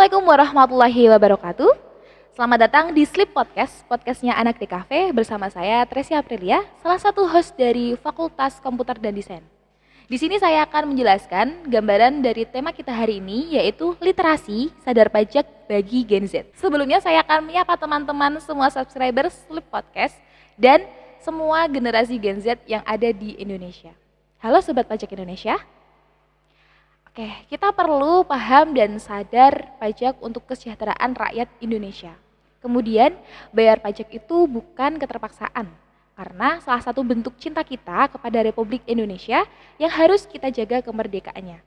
Assalamualaikum warahmatullahi wabarakatuh. Selamat datang di Sleep Podcast, podcastnya Anak di Cafe bersama saya Tresia Aprilia, salah satu host dari Fakultas Komputer dan Desain. Di sini saya akan menjelaskan gambaran dari tema kita hari ini, yaitu literasi sadar pajak bagi Gen Z. Sebelumnya saya akan menyapa teman-teman semua subscriber Sleep Podcast dan semua generasi Gen Z yang ada di Indonesia. Halo Sobat Pajak Indonesia. Oke, kita perlu paham dan sadar pajak untuk kesejahteraan rakyat Indonesia. Kemudian, bayar pajak itu bukan keterpaksaan, karena salah satu bentuk cinta kita kepada Republik Indonesia yang harus kita jaga kemerdekaannya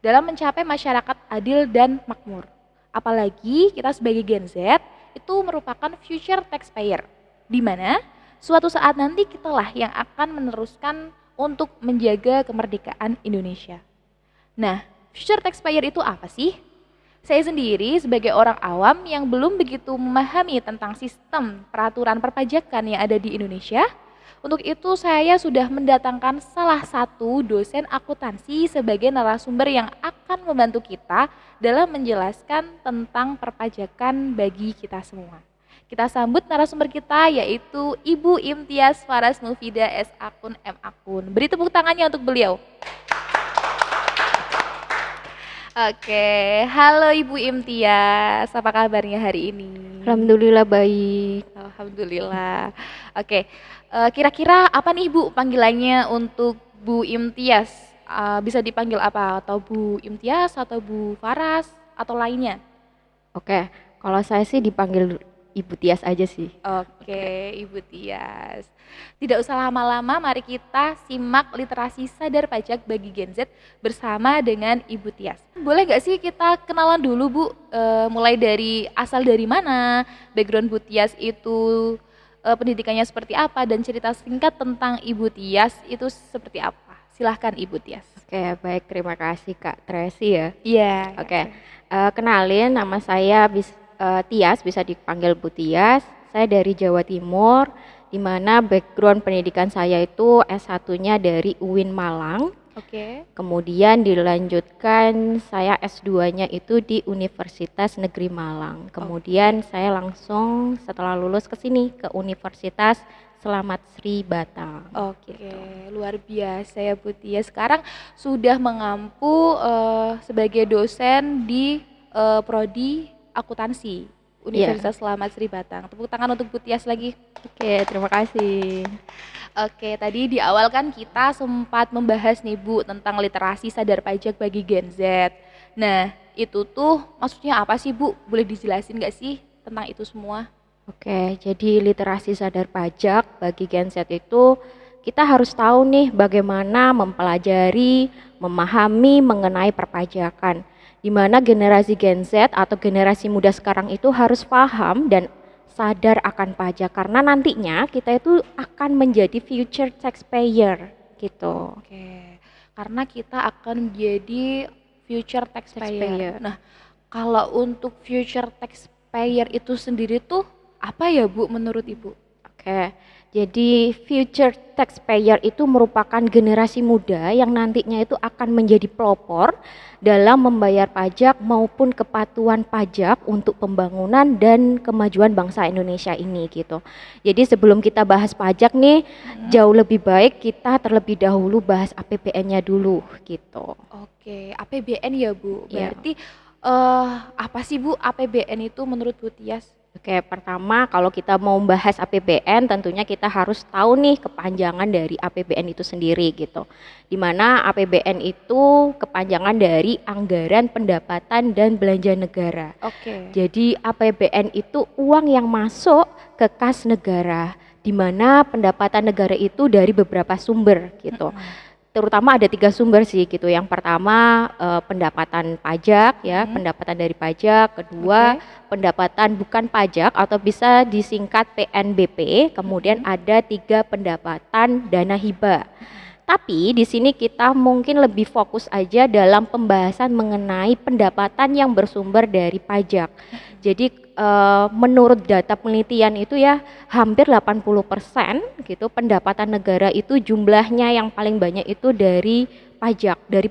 dalam mencapai masyarakat adil dan makmur. Apalagi kita sebagai Gen Z itu merupakan future taxpayer, di mana suatu saat nanti kitalah yang akan meneruskan untuk menjaga kemerdekaan Indonesia. Nah, future taxpayer itu apa sih? Saya sendiri sebagai orang awam yang belum begitu memahami tentang sistem peraturan perpajakan yang ada di Indonesia, untuk itu saya sudah mendatangkan salah satu dosen akuntansi sebagai narasumber yang akan membantu kita dalam menjelaskan tentang perpajakan bagi kita semua. Kita sambut narasumber kita yaitu Ibu Imtiaz Faras Mufida S. Akun M. Akun. Beri tepuk tangannya untuk beliau. Oke, halo Ibu Imtiaz, apa kabarnya hari ini? Alhamdulillah baik. Alhamdulillah. Oke, kira-kira apa nih Bu panggilannya untuk Bu Imtiaz? Bisa dipanggil apa? Atau Bu Imtiaz atau Bu Faras atau lainnya? Oke, kalau saya sih dipanggil Ibu Tias aja sih. Oke, Ibu Tias. Tidak usah lama-lama, mari kita simak literasi sadar pajak bagi Gen Z bersama dengan Ibu Tias. Boleh nggak sih kita kenalan dulu Bu, mulai dari asal dari mana, background Bu Tias itu pendidikannya seperti apa, dan cerita singkat tentang Ibu Tias itu seperti apa. Silahkan Ibu Tias. Oke, baik, terima kasih Kak Tracy ya. Iya. Oke, kenalin nama saya Tias, bisa dipanggil Bu Tias. Saya dari Jawa Timur, di mana background pendidikan saya itu S1-nya dari UIN Malang. Oke. Kemudian dilanjutkan saya S2-nya itu di Universitas Negeri Malang. Kemudian saya langsung setelah lulus ke sini ke Universitas Selamat Sri Batam. Oke, Gitu. luar biasa ya Bu Tias. Sekarang sudah mengampu sebagai dosen di prodi akuntansi Universitas Selamat Sri Batam. Tepuk tangan untuk Bu Tias lagi. Oke, terima kasih. Oke, tadi di awal kan kita sempat membahas nih Bu tentang literasi sadar pajak bagi Gen Z. Nah, itu tuh maksudnya apa sih Bu? Boleh dijelasin nggak sih tentang itu semua? Oke, jadi literasi sadar pajak bagi Gen Z itu kita harus tahu nih bagaimana mempelajari, memahami mengenai perpajakan. Di mana generasi Gen Z atau generasi muda sekarang itu harus paham dan sadar akan pajak karena nantinya kita itu akan menjadi future taxpayer gitu. Oke, karena kita akan menjadi future taxpayer. Taxpayer. Nah, kalau untuk future taxpayer itu sendiri tuh apa ya Bu menurut Ibu? Oke, jadi future taxpayer itu merupakan generasi muda yang nantinya itu akan menjadi pelopor dalam membayar pajak maupun kepatuhan pajak untuk pembangunan dan kemajuan bangsa Indonesia ini gitu. Jadi sebelum kita bahas pajak nih, jauh lebih baik kita terlebih dahulu bahas APBN-nya dulu gitu. Oke, APBN ya Bu. Iya. Berarti apa sih Bu APBN itu menurut Bu Tias? Oke, pertama kalau kita mau membahas APBN tentunya kita harus tahu nih kepanjangan dari APBN itu sendiri gitu. Dimana APBN itu kepanjangan dari Anggaran Pendapatan dan Belanja Negara. Oke. Jadi APBN itu uang yang masuk ke kas negara, di mana pendapatan negara itu dari beberapa sumber gitu. Terutama ada 3 sumber sih gitu. Yang pertama pendapatan pajak ya, pendapatan dari pajak. Kedua pendapatan bukan pajak atau bisa disingkat PNBP. Kemudian ada 3 pendapatan dana hibah. Tapi di sini kita mungkin lebih fokus aja dalam pembahasan mengenai pendapatan yang bersumber dari pajak. Jadi menurut data penelitian itu ya hampir 80% gitu pendapatan negara itu jumlahnya yang paling banyak itu dari pajak, dari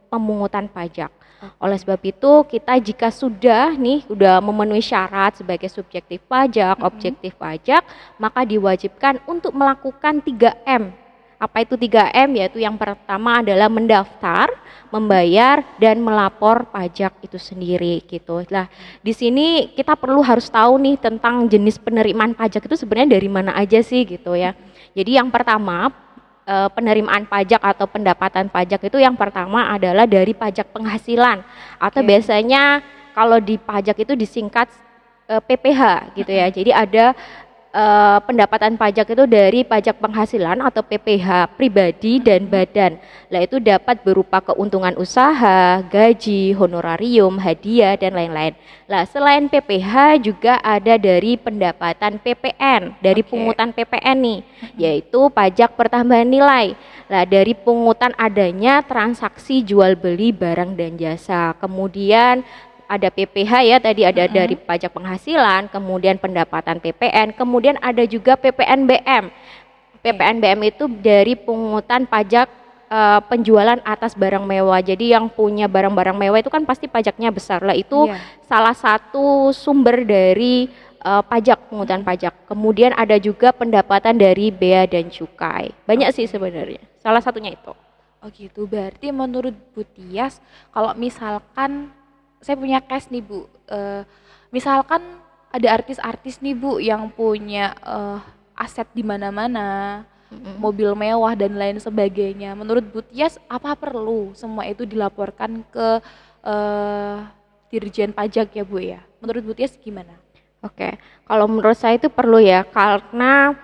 pemungutan pajak. Oleh sebab itu, kita jika sudah memenuhi syarat sebagai subjektif pajak, objektif pajak, maka diwajibkan untuk melakukan 3M. Apa itu 3M? Yaitu yang pertama adalah mendaftar, membayar, dan melapor pajak itu sendiri gitu. Nah, di sini kita harus tahu nih tentang jenis penerimaan pajak itu sebenarnya dari mana aja sih gitu ya. Jadi yang pertama, penerimaan pajak atau pendapatan pajak itu yang pertama adalah dari pajak penghasilan atau biasanya kalau di pajak itu disingkat PPH gitu ya. Jadi ada pendapatan pajak itu dari pajak penghasilan atau PPH pribadi dan badan. Nah, itu dapat berupa keuntungan usaha, gaji, honorarium, hadiah dan lain-lain. Nah, selain PPH juga ada dari pendapatan PPN, dari pungutan PPN nih, yaitu pajak pertambahan nilai. Nah, dari pungutan adanya transaksi jual beli barang dan jasa. Kemudian ada PPH ya, tadi ada dari pajak penghasilan, kemudian pendapatan PPN, kemudian ada juga PPNBM. PPNBM itu dari pungutan pajak penjualan atas barang mewah. Jadi yang punya barang-barang mewah itu kan pasti pajaknya besar lah. Itu salah satu sumber dari pajak, pungutan pajak. Kemudian ada juga pendapatan dari bea dan cukai. Banyak sih sebenarnya. Salah satunya itu. Oh gitu. Berarti menurut Bu Tias, kalau misalkan saya punya case nih Bu, misalkan ada artis-artis nih Bu yang punya aset di mana-mana, mobil mewah dan lain sebagainya. Menurut Bu Tias, apa perlu semua itu dilaporkan ke Dirjen Pajak ya Bu ya? Menurut Bu Tias gimana? Oke, kalau menurut saya itu perlu ya, karena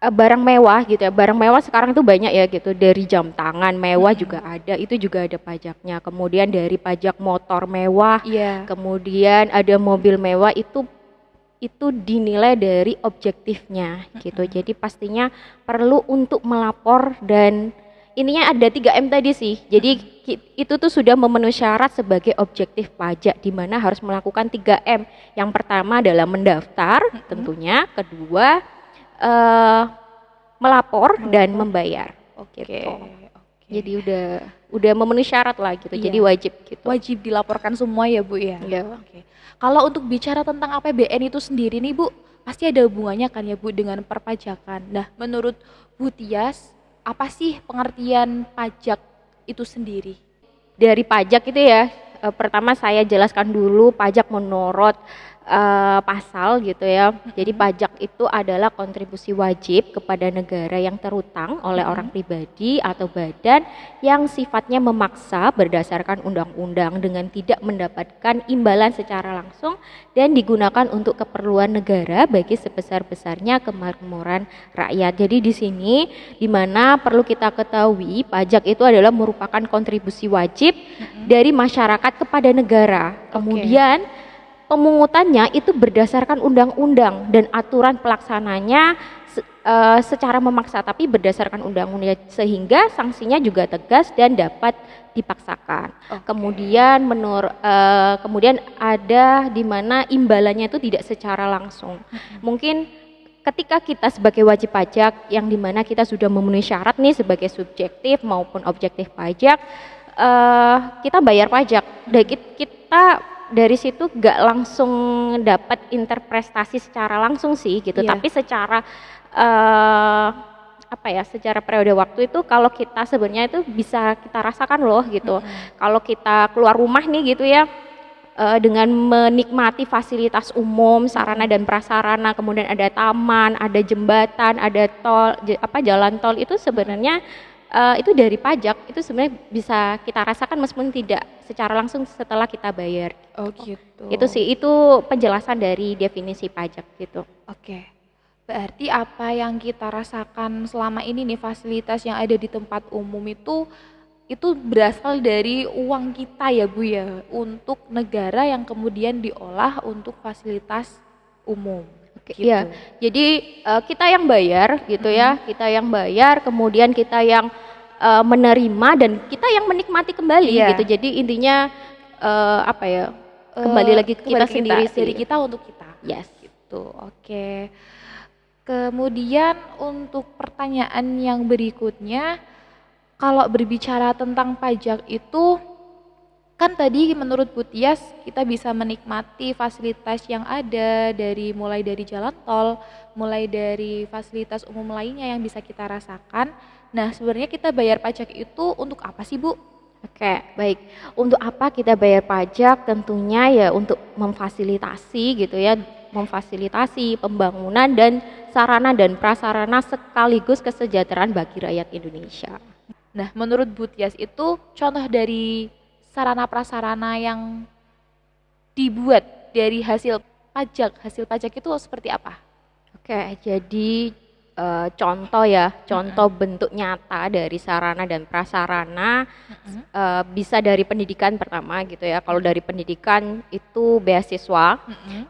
barang mewah gitu ya, barang mewah sekarang itu banyak ya gitu, dari jam tangan mewah juga ada, itu juga ada pajaknya. Kemudian dari pajak motor mewah, kemudian ada mobil mewah, itu dinilai dari objektifnya gitu. Jadi pastinya perlu untuk melapor, dan ininya ada 3M tadi sih. Jadi itu tuh sudah memenuhi syarat sebagai objektif pajak, di mana harus melakukan 3M. Yang pertama adalah mendaftar tentunya, kedua melapor dan membayar. Gitu. Jadi udah memenuhi syarat lah gitu. Jadi wajib gitu. Wajib dilaporkan semua ya Bu ya. Kalau untuk bicara tentang APBN itu sendiri nih Bu, pasti ada hubungannya kan ya Bu dengan perpajakan. Nah, menurut Bu Tias, apa sih pengertian pajak itu sendiri? Dari pajak itu ya, pertama saya jelaskan dulu pajak menurut pasal gitu ya. Jadi pajak itu adalah kontribusi wajib kepada negara yang terutang oleh orang pribadi atau badan yang sifatnya memaksa berdasarkan undang-undang dengan tidak mendapatkan imbalan secara langsung dan digunakan untuk keperluan negara bagi sebesar-besarnya kemakmuran rakyat. Jadi di sini di mana perlu kita ketahui, pajak itu adalah merupakan kontribusi wajib dari masyarakat kepada negara. Kemudian pemungutannya itu berdasarkan undang-undang dan aturan pelaksananya secara memaksa, tapi berdasarkan undang-undang, sehingga sanksinya juga tegas dan dapat dipaksakan. Kemudian kemudian ada di mana imbalannya itu tidak secara langsung. Mungkin ketika kita sebagai wajib pajak yang dimana kita sudah memenuhi syarat nih sebagai subjektif maupun objektif pajak, kita bayar pajak. Dan kita dari situ gak langsung dapat interpretasi secara langsung sih gitu, tapi secara secara periode waktu itu kalau kita sebenarnya itu bisa kita rasakan loh gitu. Kalau kita keluar rumah nih gitu ya, dengan menikmati fasilitas umum, sarana dan prasarana, kemudian ada taman, ada jembatan, ada tol, jalan tol, itu sebenarnya itu dari pajak, itu sebenarnya bisa kita rasakan meskipun tidak secara langsung setelah kita bayar. Gitu. Itu sih, itu penjelasan dari definisi pajak gitu. Berarti apa yang kita rasakan selama ini nih, fasilitas yang ada di tempat umum itu berasal dari uang kita ya Bu ya, untuk negara yang kemudian diolah untuk fasilitas umum. Gitu. Ya, jadi kita yang bayar gitu ya, kita yang bayar, kemudian kita yang menerima dan kita yang menikmati kembali gitu. Jadi intinya kembali lagi ke kita sendiri sih. Dari kita untuk kita. Gitu. Kemudian untuk pertanyaan yang berikutnya, kalau berbicara tentang pajak itu Kan tadi menurut Bu Tias kita bisa menikmati fasilitas yang ada dari mulai dari jalan tol, mulai dari fasilitas umum lainnya yang bisa kita rasakan. Nah, sebenarnya kita bayar pajak itu untuk apa sih, Bu? Oke, baik. Untuk apa kita bayar pajak? Tentunya ya untuk memfasilitasi gitu ya, memfasilitasi pembangunan dan sarana dan prasarana sekaligus kesejahteraan bagi rakyat Indonesia. Nah, menurut Bu Tias itu contoh dari sarana prasarana yang dibuat dari hasil pajak itu seperti apa? Oke, jadi contoh bentuk nyata dari sarana dan prasarana bisa dari pendidikan pertama gitu ya. Kalau dari pendidikan itu beasiswa.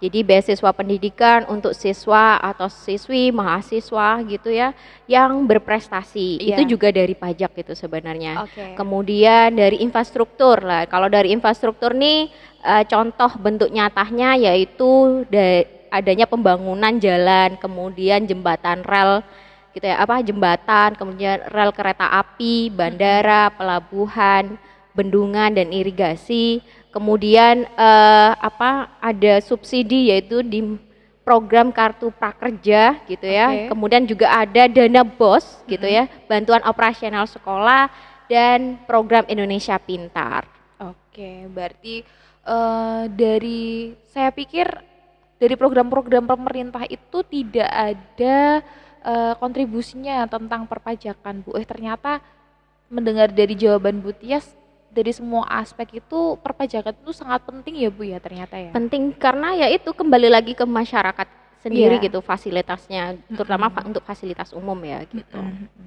Jadi beasiswa pendidikan untuk siswa atau siswi, mahasiswa gitu ya yang berprestasi. Iya. Itu juga dari pajak gitu sebenarnya. Oke. Kemudian dari infrastruktur lah. Kalau dari infrastruktur nih contoh bentuk nyatanya yaitu adanya pembangunan jalan, kemudian jembatan rel gitu ya, jembatan, kemudian rel kereta api, bandara, pelabuhan, bendungan dan irigasi. Kemudian ada subsidi yaitu di program kartu prakerja gitu ya. Oke. Kemudian juga ada dana BOS gitu ya, bantuan operasional sekolah dan program Indonesia Pintar. Oke, berarti saya pikir dari program-program pemerintah itu tidak ada kontribusinya tentang perpajakan, Bu. Ternyata mendengar dari jawaban Bu Tias, dari semua aspek itu perpajakan itu sangat penting ya, Bu ya, ternyata ya. Penting karena ya itu kembali lagi ke masyarakat sendiri Iya. gitu fasilitasnya, terutama untuk fasilitas umum ya gitu.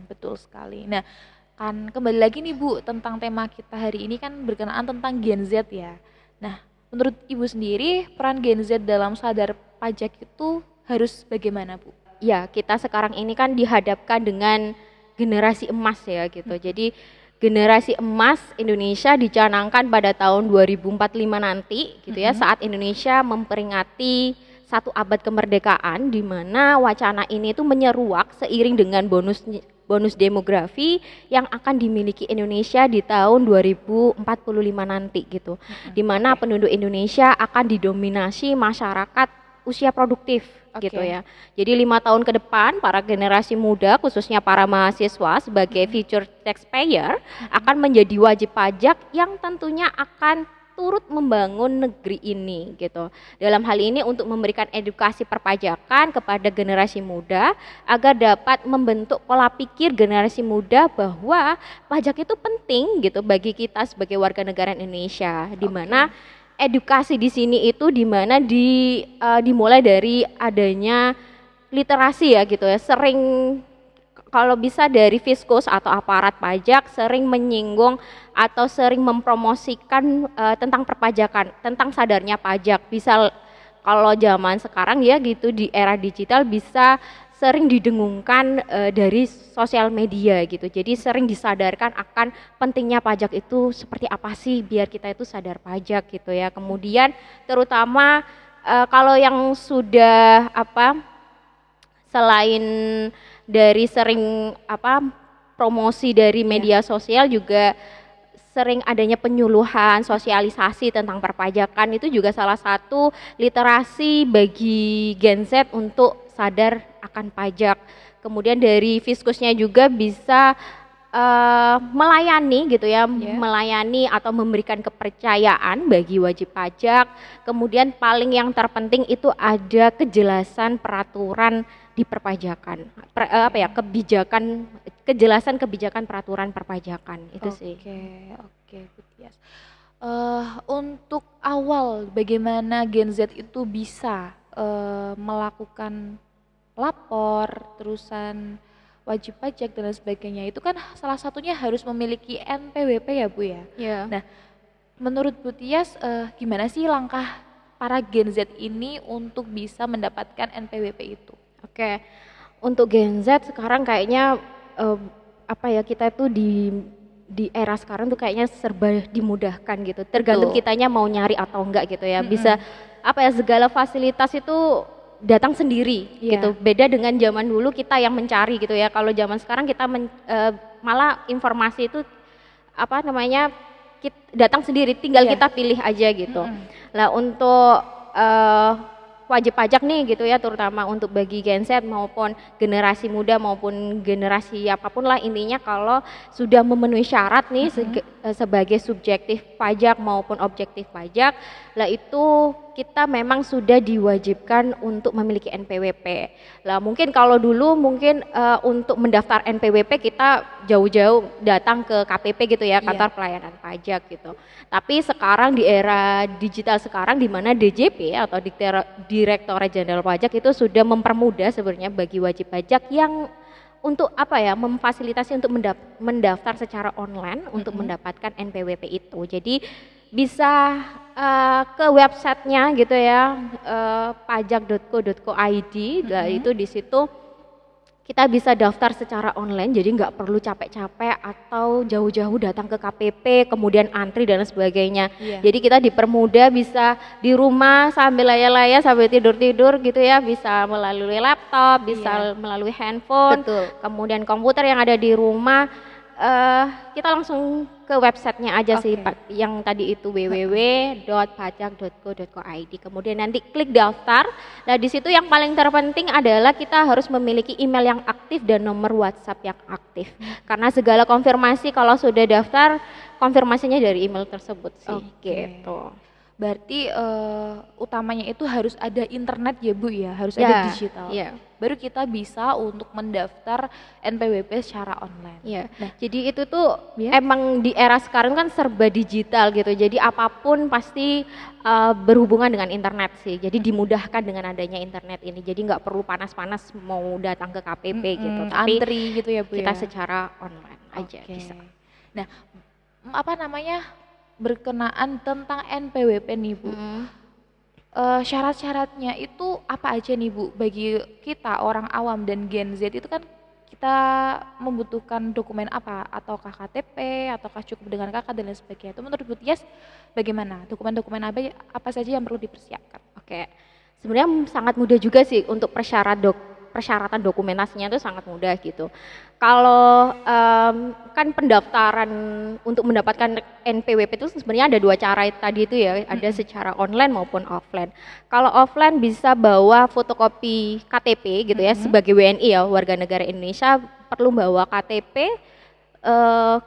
Betul sekali. Nah, kan kembali lagi nih Bu, tentang tema kita hari ini kan berkenaan tentang Gen Z ya. Nah, menurut Ibu sendiri peran Gen Z dalam sadar pajak itu harus bagaimana, Bu? Ya, kita sekarang ini kan dihadapkan dengan generasi emas ya gitu. Jadi generasi emas Indonesia dicanangkan pada tahun 2045 nanti gitu ya, saat Indonesia memperingati 1 abad kemerdekaan, di mana wacana ini tuh menyeruak seiring dengan bonus demografi yang akan dimiliki Indonesia di tahun 2045 nanti gitu. Di mana penduduk Indonesia akan didominasi masyarakat usia produktif gitu ya. Jadi 5 tahun ke depan para generasi muda khususnya para mahasiswa sebagai future taxpayer akan menjadi wajib pajak yang tentunya akan turut membangun negeri ini gitu. Dalam hal ini untuk memberikan edukasi perpajakan kepada generasi muda agar dapat membentuk pola pikir generasi muda bahwa pajak itu penting gitu bagi kita sebagai warga negara Indonesia, di mana edukasi di sini itu dimulai dari adanya literasi ya gitu ya. Sering kalau bisa dari fiskus atau aparat pajak sering menyinggung atau sering mempromosikan tentang perpajakan, tentang sadarnya pajak. Bisa kalau zaman sekarang ya gitu di era digital bisa sering didengungkan dari sosial media gitu. Jadi sering disadarkan akan pentingnya pajak itu seperti apa sih biar kita itu sadar pajak gitu ya. Kemudian terutama kalau yang sudah selain dari sering promosi dari media sosial juga sering adanya penyuluhan, sosialisasi tentang perpajakan, itu juga salah satu literasi bagi Gen Z untuk sadar akan pajak. Kemudian dari fiskusnya juga bisa melayani gitu ya, melayani atau memberikan kepercayaan bagi wajib pajak. Kemudian paling yang terpenting itu ada kejelasan peraturan di perpajakan, kejelasan kebijakan peraturan perpajakan itu sih. Oke, Bu Tias. Untuk awal bagaimana Gen Z itu bisa melakukan lapor, terusan wajib pajak dan lain sebagainya, itu kan salah satunya harus memiliki NPWP ya Bu ya. Nah, menurut Bu Tias gimana sih langkah para Gen Z ini untuk bisa mendapatkan NPWP itu? Oke, untuk Gen Z sekarang kayaknya kita tuh di era sekarang tuh kayaknya serba dimudahkan gitu. Tergantung kitanya mau nyari atau enggak gitu ya. Bisa segala fasilitas itu datang sendiri gitu. Beda dengan zaman dulu kita yang mencari gitu ya. Kalau zaman sekarang kita malah informasi itu datang sendiri, tinggal Iya. kita pilih aja gitu. Mm-mm. Lah untuk wajib pajak nih gitu ya, terutama untuk bagi Gen Z maupun generasi muda maupun generasi apapun lah, intinya kalau sudah memenuhi syarat nih sebagai subjektif pajak maupun objektif pajak, lah itu kita memang sudah diwajibkan untuk memiliki NPWP. Lah mungkin kalau dulu mungkin untuk mendaftar NPWP kita jauh-jauh datang ke KPP gitu ya, Iya. kantor pelayanan pajak gitu. Tapi sekarang di era digital sekarang, di mana DJP atau Direktorat Jenderal Pajak itu sudah mempermudah sebenarnya bagi wajib pajak yang untuk apa ya, memfasilitasi untuk mendaftar secara online untuk mendapatkan NPWP itu. Jadi bisa ke websitenya gitu ya, pajak.co.id. Lah itu di situ kita bisa daftar secara online, jadi nggak perlu capek-capek atau jauh-jauh datang ke KPP kemudian antri dan sebagainya. Iya. Jadi kita dipermudah, bisa di rumah sambil laya-laya sambil tidur-tidur gitu ya, bisa melalui laptop, bisa melalui handphone, Betul. kemudian komputer yang ada di rumah. Kita langsung ke websitenya aja sih, Oke. yang tadi itu www.pajak.co.id. Kemudian nanti klik daftar. Nah di situ yang paling terpenting adalah kita harus memiliki email yang aktif dan nomor WhatsApp yang aktif. Karena segala konfirmasi kalau sudah daftar, konfirmasinya dari email tersebut sih. Oke. Gitu. Berarti utamanya itu harus ada internet ya Bu ya, harus Ya, ada digital. iya. Baru kita bisa untuk mendaftar NPWP secara online. Iya. Nah, Jadi itu tuh Ya. emang di era sekarang kan serba digital gitu. Jadi apapun pasti berhubungan dengan internet sih. Jadi dimudahkan dengan adanya internet ini. Jadi nggak perlu panas-panas mau datang ke KPP gitu. Tapi antri gitu ya Bu kita ya. secara online aja Oke. bisa. Nah, apa namanya, berkenaan tentang NPWP nih Bu. Syarat-syaratnya itu apa aja nih Bu, bagi kita orang awam dan Gen Z itu kan kita membutuhkan dokumen apa, ataukah KTP ataukah cukup dengan KK dan lain sebagainya. Itu menurut Bu Tias bagaimana, dokumen-dokumen apa saja yang perlu dipersiapkan? Oke, sebenarnya sangat mudah juga sih untuk persyaratan dokumentasinya itu sangat mudah gitu. Kalau kan pendaftaran untuk mendapatkan NPWP itu sebenarnya ada dua cara tadi itu ya, ada secara online maupun offline. Kalau offline bisa bawa fotokopi KTP gitu ya, sebagai WNI ya, warga negara Indonesia perlu bawa KTP.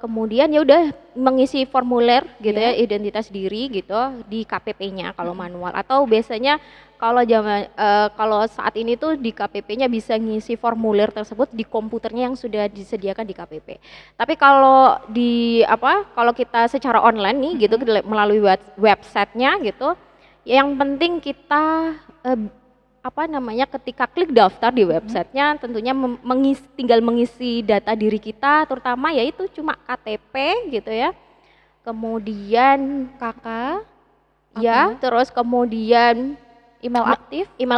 Kemudian ya udah mengisi formulir gitu ya, identitas diri gitu di KPP-nya kalau manual, atau biasanya kalau saat ini tuh di KPP-nya bisa ngisi formulir tersebut di komputernya yang sudah disediakan di KPP. Tapi kalau kalau kita secara online nih gitu melalui websitenya gitu, yang penting kita ketika klik daftar di websitenya tentunya tinggal mengisi data diri kita, terutama yaitu cuma KTP gitu ya, kemudian KK, ya, terus kemudian email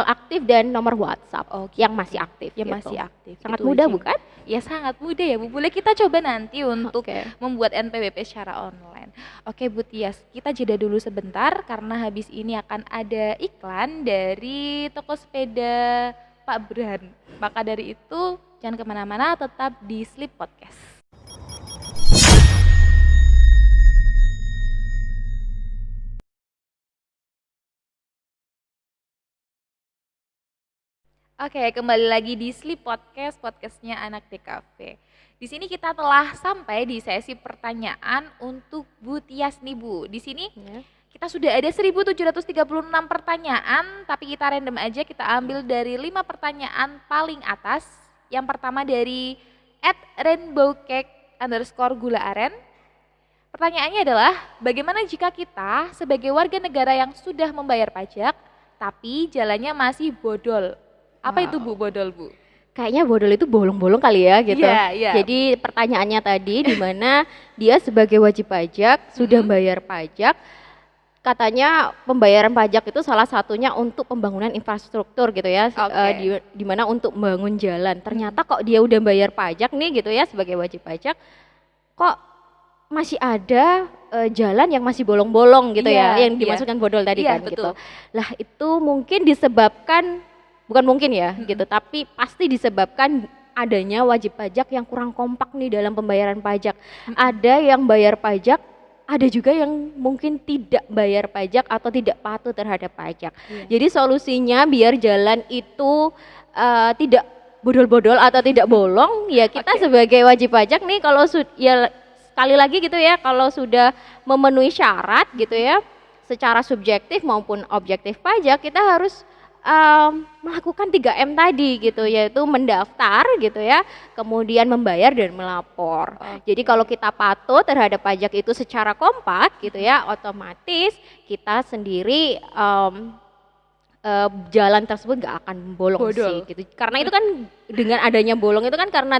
aktif dan nomor WhatsApp yang masih aktif. yang gitu. masih aktif. Sangat Itu mudah aja. bukan? Ya sangat mudah ya Bu. Boleh kita coba nanti untuk Oke. membuat NPWP secara online. Oke Bu Tias, kita jeda dulu sebentar karena habis ini akan ada iklan dari toko sepeda Pak Burhan. Maka dari itu jangan kemana-mana, tetap di Sleep Podcast. Oke, kembali lagi di Sleep Podcast, podcastnya Anak DKV. Di sini kita telah sampai di sesi pertanyaan untuk Bu Tias nih Bu. Di sini Ya. kita sudah ada 1736 pertanyaan, tapi kita random aja, kita ambil dari 5 pertanyaan paling atas. Yang pertama dari @rainbowcake_gula-aren. Pertanyaannya adalah, bagaimana jika kita sebagai warga negara yang sudah membayar pajak, tapi jalannya masih bodol? Apa itu Bu, bodol Bu? Kayaknya bodol itu bolong-bolong kali ya gitu. Iya, iya. Jadi pertanyaannya tadi di mana dia sebagai wajib pajak sudah bayar pajak, katanya pembayaran pajak itu salah satunya untuk pembangunan infrastruktur gitu ya, Oke. di mana untuk membangun jalan. Ternyata kok dia udah bayar pajak nih gitu ya sebagai wajib pajak, kok masih ada jalan yang masih bolong-bolong gitu Iya, ya, yang iya. dimaksudkan bodol tadi Iya, kan gitu. betul. Lah itu mungkin disebabkan, bukan mungkin ya gitu, tapi pasti disebabkan adanya wajib pajak yang kurang kompak nih dalam pembayaran pajak. Ada yang bayar pajak ada juga yang mungkin tidak bayar pajak atau tidak patuh terhadap pajak. Jadi solusinya biar jalan itu tidak bodol-bodol atau tidak bolong, ya kita sebagai wajib pajak nih kalau ya sekali lagi gitu ya, kalau sudah memenuhi syarat gitu ya, secara subjektif maupun objektif pajak, kita harus melakukan 3M tadi gitu, yaitu mendaftar gitu ya, kemudian membayar dan melapor. Jadi kalau kita patuh terhadap pajak itu secara kompak gitu ya, otomatis kita sendiri jalan tersebut gak akan bolong sih gitu. Karena itu kan dengan adanya bolong itu kan karena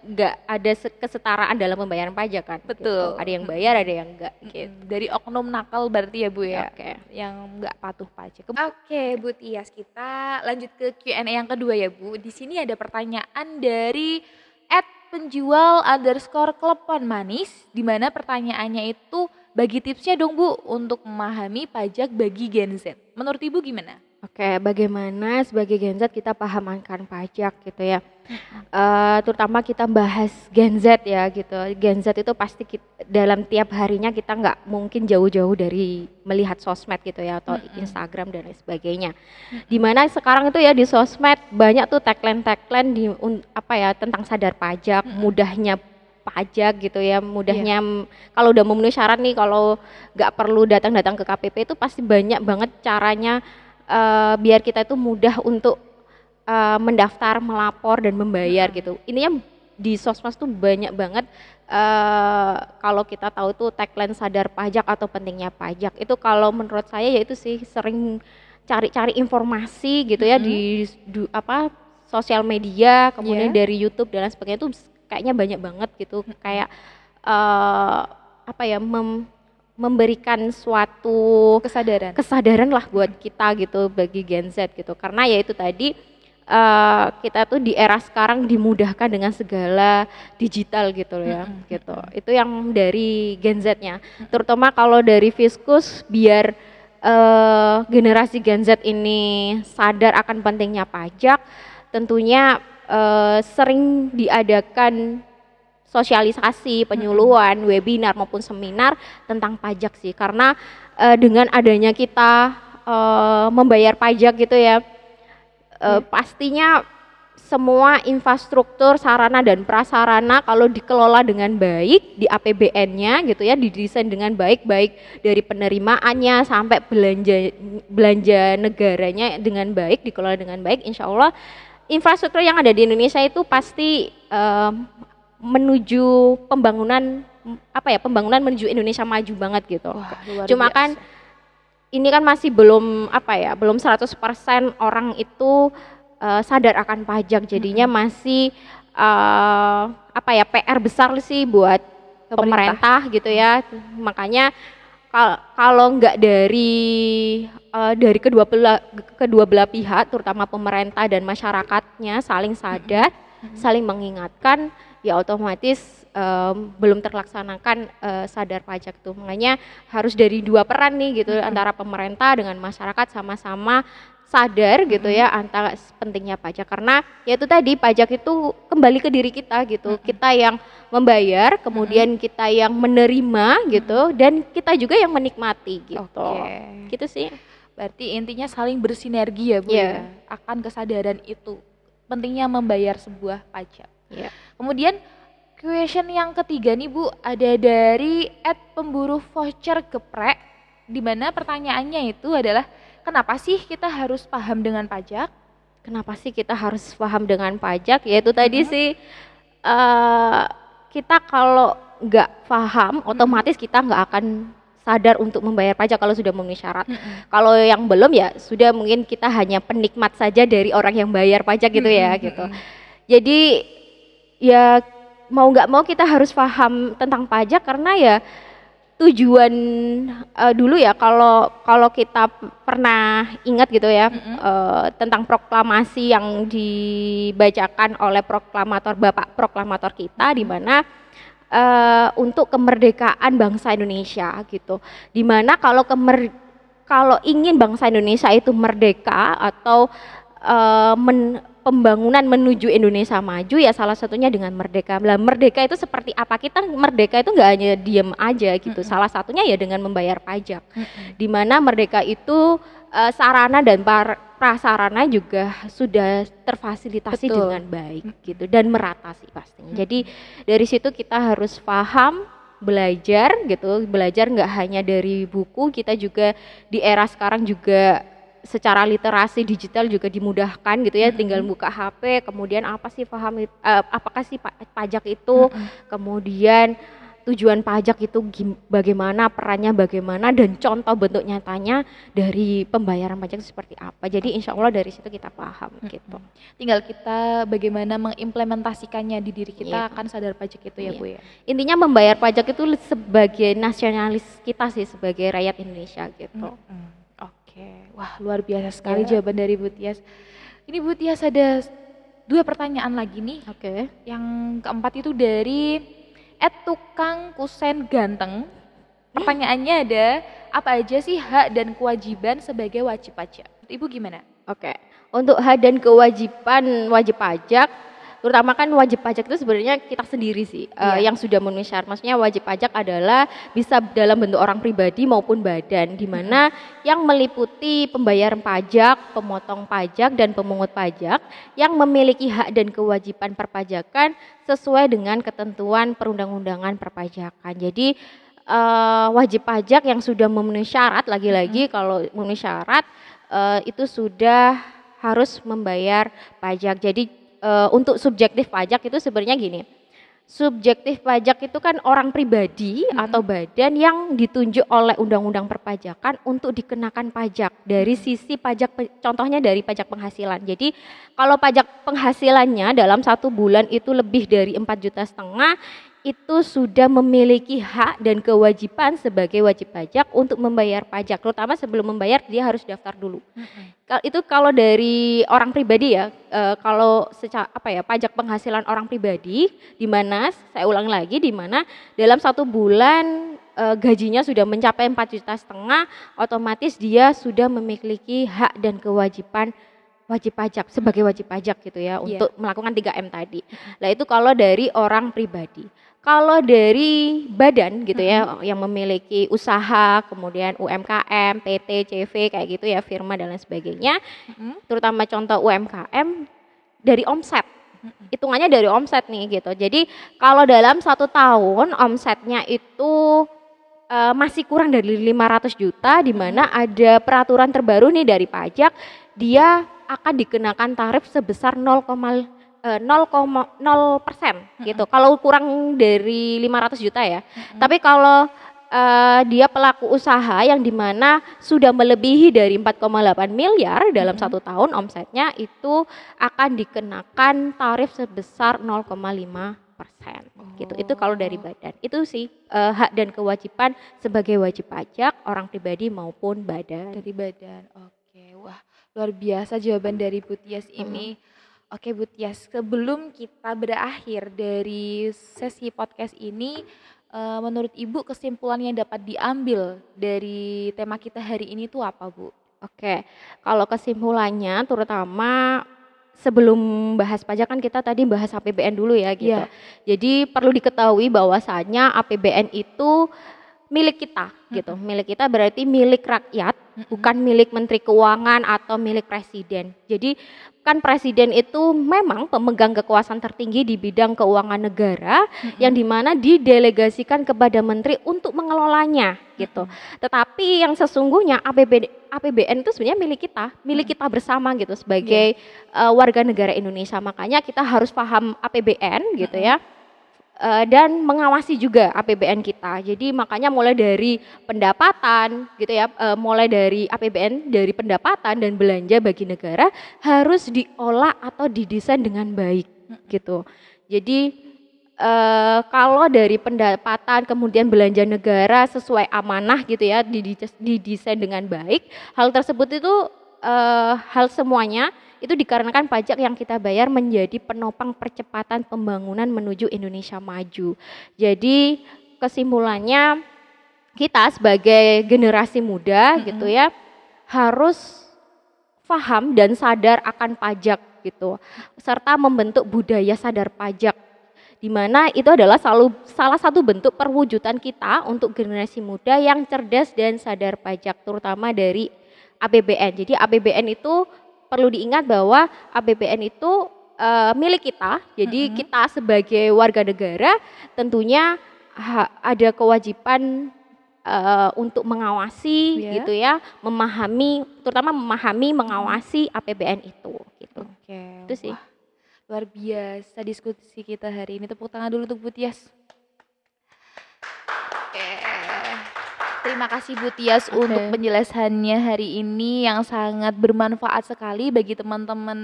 nggak ada kesetaraan dalam pembayaran pajak kan. Betul. Gitu. Ada yang bayar, ada yang enggak gitu. Dari oknum nakal berarti ya Bu ya. Oke. Yang nggak patuh pajak. Oke Bu Tias, kita lanjut ke Q&A yang kedua ya Bu. Di sini ada pertanyaan dari @penjual_klepon manis, di mana pertanyaannya itu bagi tipsnya dong Bu untuk memahami pajak bagi Gen Z. Menurut Ibu gimana? Oke, bagaimana sebagai Gen Z kita paham akan pajak gitu ya. Terutama kita bahas Gen Z ya gitu. Gen Z itu pasti dalam tiap harinya kita nggak mungkin jauh-jauh dari melihat sosmed gitu ya, atau Instagram dan lain sebagainya. Dimana sekarang itu ya di sosmed banyak tuh tagline-tagline tentang sadar pajak, mudahnya pajak gitu ya, mudahnya kalau udah memenuhi syarat nih, kalau nggak perlu datang ke KPP itu pasti banyak banget caranya biar kita itu mudah untuk mendaftar, melapor dan membayar gitu. Ininya di sosmed tuh banyak banget kalau kita tahu tuh tagline sadar pajak atau pentingnya pajak. Itu kalau menurut saya ya itu sih sering cari-cari informasi gitu ya di sosial media, kemudian dari YouTube dan lain sebagainya itu kayaknya banyak banget gitu. Kayak memberikan suatu kesadaran lah buat kita gitu, bagi Gen Z gitu. Karena ya itu tadi kita tuh di era sekarang dimudahkan dengan segala digital gitu loh ya, gitu. Itu yang dari Gen Z-nya. Terutama kalau dari Fiskus, biar generasi Gen Z ini sadar akan pentingnya pajak, tentunya sering diadakan sosialisasi, penyuluhan, webinar maupun seminar tentang pajak sih. Karena dengan adanya kita membayar pajak gitu ya, pastinya semua infrastruktur, sarana dan prasarana kalau dikelola dengan baik di APBN-nya gitu ya, didesain dengan baik dari penerimaannya sampai belanja negaranya dengan baik, dikelola dengan baik, insya Allah infrastruktur yang ada di Indonesia itu pasti menuju pembangunan menuju Indonesia maju banget gitu. Wah, cuma biasa. Kan ini kan masih belum 100% orang itu sadar akan pajak, jadinya masih PR besar sih buat pemerintah gitu ya. Makanya kalau nggak dari kedua belah pihak, terutama pemerintah dan masyarakatnya saling sadar, saling mengingatkan, ya otomatis belum terlaksanakan sadar pajak tuh. Makanya harus dari dua peran nih gitu, antara pemerintah dengan masyarakat sama-sama sadar gitu ya antara pentingnya pajak. Karena ya itu tadi, pajak itu kembali ke diri kita gitu. Kita yang membayar, kemudian kita yang menerima gitu, dan kita juga yang menikmati gitu. Gitu sih. Berarti intinya saling bersinergi ya Bu ya, akan kesadaran itu pentingnya membayar sebuah pajak. Kemudian question yang ketiga nih Bu, ada dari @pemburu_voucher_geprek, di mana pertanyaannya itu adalah kenapa sih kita harus paham dengan pajak? Kenapa sih kita harus paham dengan pajak? Yaitu tadi sih kita kalau nggak paham, otomatis kita nggak akan sadar untuk membayar pajak kalau sudah memenuhi syarat. Kalau yang belum ya sudah, mungkin kita hanya penikmat saja dari orang yang bayar pajak gitu ya gitu. Jadi ya mau nggak mau kita harus paham tentang pajak, karena ya tujuan dulu ya, kalau kita pernah ingat gitu ya, tentang proklamasi yang dibacakan oleh Bapak Proklamator kita, di mana untuk kemerdekaan bangsa Indonesia gitu. Di mana kalau ingin bangsa Indonesia itu merdeka atau pembangunan menuju Indonesia maju ya salah satunya dengan merdeka. Lah merdeka itu seperti apa? Kita merdeka itu nggak hanya diem aja gitu. Salah satunya ya dengan membayar pajak. Di mana merdeka itu sarana dan prasarana juga sudah terfasilitasi dengan baik gitu dan merata sih pastinya. Jadi dari situ kita harus paham, belajar gitu. Belajar nggak hanya dari buku, kita juga di era sekarang juga secara literasi digital juga dimudahkan gitu ya, tinggal buka HP, kemudian apa sih apakah sih pajak itu, kemudian tujuan pajak itu bagaimana, perannya bagaimana, dan contoh bentuk nyatanya dari pembayaran pajak itu seperti apa. Jadi insya Allah dari situ kita paham gitu. Tinggal kita bagaimana mengimplementasikannya di diri kita akan sadar pajak itu ya Bu ya. Intinya membayar pajak itu sebagai nasionalis kita sih, sebagai rakyat Indonesia gitu. Wah luar biasa sekali jawaban dari Bu Tias. Ini Bu Tias ada 2 pertanyaan lagi nih. Yang keempat itu dari @tukang kusen ganteng. Pertanyaannya ada, apa aja sih hak dan kewajiban sebagai wajib pajak? Ibu gimana? Untuk hak dan kewajiban wajib pajak, terutama kan wajib pajak itu sebenarnya kita sendiri sih yang sudah memenuhi syarat. Maksudnya wajib pajak adalah bisa dalam bentuk orang pribadi maupun badan, di mana yang meliputi pembayaran pajak, pemotong pajak, dan pemungut pajak yang memiliki hak dan kewajiban perpajakan sesuai dengan ketentuan perundang-undangan perpajakan. Jadi wajib pajak yang sudah memenuhi syarat, lagi-lagi kalau memenuhi syarat itu sudah harus membayar pajak. Jadi untuk subjektif pajak itu sebenarnya gini, subjektif pajak itu kan orang pribadi atau badan yang ditunjuk oleh undang-undang perpajakan untuk dikenakan pajak dari sisi pajak, contohnya dari pajak penghasilan. Jadi kalau pajak penghasilannya dalam 1 bulan itu lebih dari 4,5 juta, itu sudah memiliki hak dan kewajiban sebagai wajib pajak untuk membayar pajak. Terutama sebelum membayar dia harus daftar dulu. Itu kalau dari orang pribadi ya, kalau secara pajak penghasilan orang pribadi, di mana saya ulang lagi, di mana dalam 1 bulan gajinya sudah mencapai 4,5 juta, otomatis dia sudah memiliki hak dan kewajiban wajib pajak sebagai wajib pajak gitu ya, untuk melakukan 3M tadi. Nah itu kalau dari orang pribadi. Kalau dari badan gitu ya, yang memiliki usaha, kemudian UMKM, PT, CV kayak gitu ya, firma dan lain sebagainya, terutama contoh UMKM dari omset, hitungannya dari omset nih gitu. Jadi kalau dalam 1 tahun omsetnya itu masih kurang dari 500 juta, di mana ada peraturan terbaru nih dari pajak, dia akan dikenakan tarif sebesar 0,0% gitu. Kalau kurang dari 500 juta ya. Tapi kalau dia pelaku usaha yang dimana sudah melebihi dari 4,8 miliar dalam 1 tahun omsetnya, itu akan dikenakan tarif sebesar 0,5% gitu. Itu kalau dari badan. Itu sih hak dan kewajiban sebagai wajib pajak orang pribadi maupun badan. Dari badan. Wah luar biasa jawaban dari Bu Tias ini. Oke Bu Tias, sebelum kita berakhir dari sesi podcast ini, menurut Ibu kesimpulan yang dapat diambil dari tema kita hari ini itu apa Bu? Kalau kesimpulannya terutama sebelum bahas pajak kan kita tadi bahas APBN dulu ya gitu. Jadi perlu diketahui bahwasanya APBN itu milik kita gitu. Milik kita berarti milik rakyat, bukan milik Menteri Keuangan atau milik Presiden. Jadi kan Presiden itu memang pemegang kekuasaan tertinggi di bidang keuangan negara, yang dimana didelegasikan kepada Menteri untuk mengelolanya gitu. Tetapi yang sesungguhnya APBN itu sebenarnya milik kita bersama gitu sebagai warga negara Indonesia. Makanya kita harus paham APBN gitu ya. Dan mengawasi juga APBN kita. Jadi makanya mulai dari pendapatan gitu ya, mulai dari APBN dari pendapatan dan belanja bagi negara harus diolah atau didesain dengan baik gitu. Jadi kalau dari pendapatan kemudian belanja negara sesuai amanah gitu ya, didesain dengan baik, hal tersebut itu hal semuanya itu dikarenakan pajak yang kita bayar menjadi penopang percepatan pembangunan menuju Indonesia maju. Jadi kesimpulannya kita sebagai generasi muda gitu ya harus paham dan sadar akan pajak gitu, serta membentuk budaya sadar pajak, di mana itu adalah salah satu bentuk perwujudan kita untuk generasi muda yang cerdas dan sadar pajak, terutama dari APBN. Jadi APBN itu perlu diingat bahwa APBN itu milik kita. Jadi kita sebagai warga negara tentunya ada kewajiban untuk mengawasi gitu ya, terutama memahami mengawasi APBN itu gitu. Oke. Itu sih. Wah, luar biasa diskusi kita hari ini. Tepuk tangan dulu untuk Bu Tias. Oke. Terima kasih Bu Tias untuk penjelasannya hari ini yang sangat bermanfaat sekali bagi teman-teman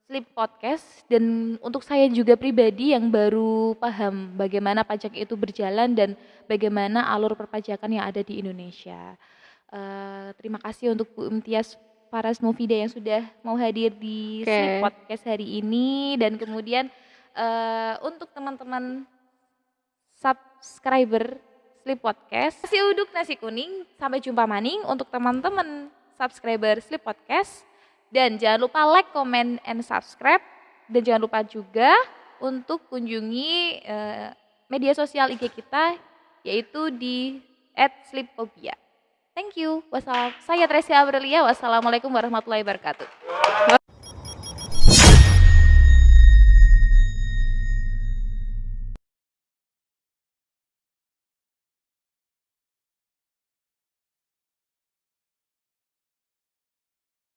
Sleep Podcast, dan untuk saya juga pribadi yang baru paham bagaimana pajak itu berjalan dan bagaimana alur perpajakan yang ada di Indonesia. Terima kasih untuk Bu Imtiaz Faras Mufida yang sudah mau hadir di Sleep Podcast hari ini, dan kemudian untuk teman-teman subscriber Sleep Podcast, nasi uduk nasi kuning, sampai jumpa maning untuk teman-teman subscriber Sleep Podcast. Dan jangan lupa like, comment, and subscribe. Dan jangan lupa juga untuk kunjungi media sosial IG kita, yaitu di @sleepphobia. Thank you. Saya Tresia Aprilia. Wassalamualaikum warahmatullahi wabarakatuh.